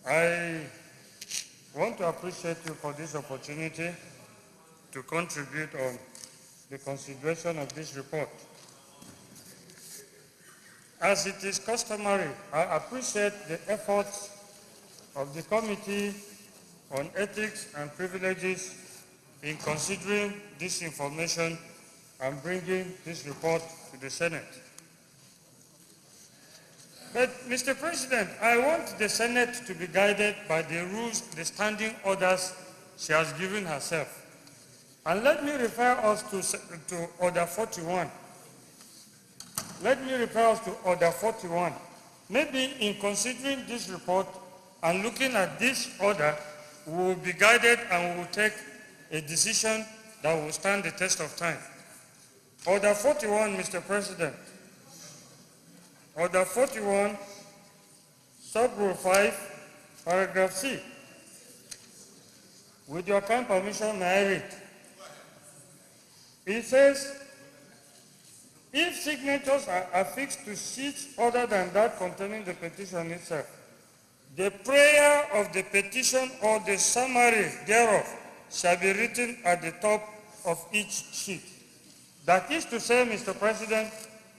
I want to appreciate you for this opportunity to contribute on the consideration of this report. As it is customary, I appreciate the efforts of the Committee on Ethics and Privileges in considering this information and bringing this report to the Senate. But, Mr. President, I want the Senate to be guided by the rules, the standing orders she has given herself. And let me refer us to Order 41. Let me refer us to Order 41. Maybe in considering this report and looking at this order, we will be guided and we will take a decision that will stand the test of time. Order 41, Mr. President. Order 41, Subrule 5, Paragraph C. With your kind permission, may I read? It says, if signatures are affixed to sheets other than that containing the petition itself, the prayer of the petition or the summary thereof shall be written at the top of each sheet. That is to say, Mr. President,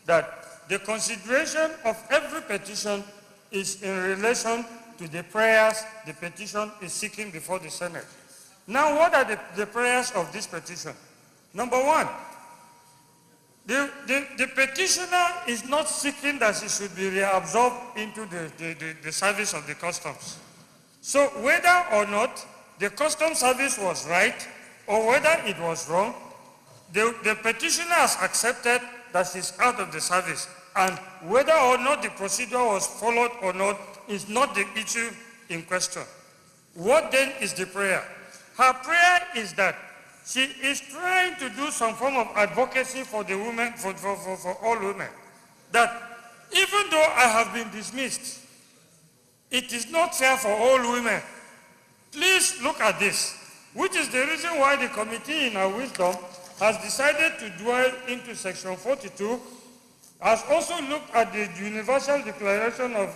that the consideration of every petition is in relation to the prayers the petition is seeking before the Senate. Now, what are the prayers of this petition? Number one, the petitioner is not seeking that she should be reabsorbed into the service of the customs. So whether or not the customs service was right or whether it was wrong, the petitioner has accepted that she's out of the service. And whether or not the procedure was followed or not is not the issue in question. What then is the prayer? Her prayer is that she is trying to do some form of advocacy for the women, for all women. That even though I have been dismissed, it is not fair for all women. Please look at this, which is the reason why the committee in our wisdom has decided to dwell into Section 42, has also looked at the Universal Declaration of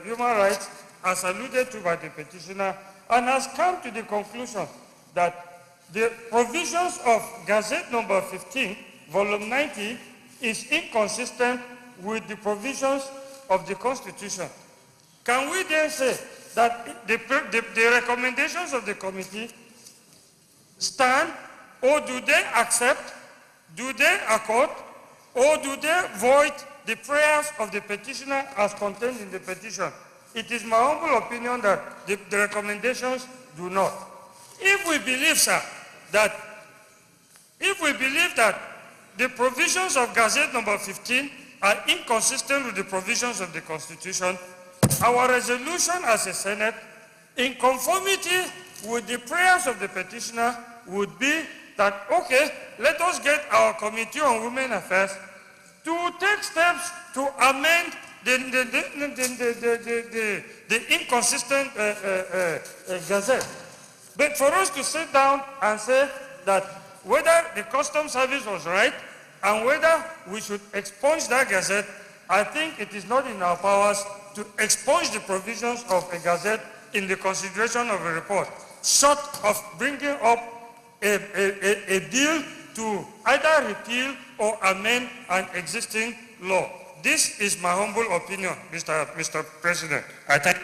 Human Rights as alluded to by the petitioner, and has come to the conclusion that the provisions of Gazette number 15, volume 90, is inconsistent with the provisions of the Constitution. Can we then say that the recommendations of the committee stand, or do they accept, do they accord, or do they void the prayers of the petitioner as contained in the petition? It is my humble opinion that the recommendations do not. If we believe, sir, that the provisions of Gazette number 15 are inconsistent with the provisions of the Constitution, our resolution as a Senate, in conformity with the prayers of the petitioner, would be that, okay, let us get our Committee on Women Affairs to take steps to amend the inconsistent Gazette. But for us to sit down and say that whether the Customs Service was right and whether we should expunge that Gazette, I think it is not in our powers to expunge the provisions of a Gazette in the consideration of a report, short of bringing up a bill to either repeal or amend an existing law. This is my humble opinion, Mr. President. I thank you.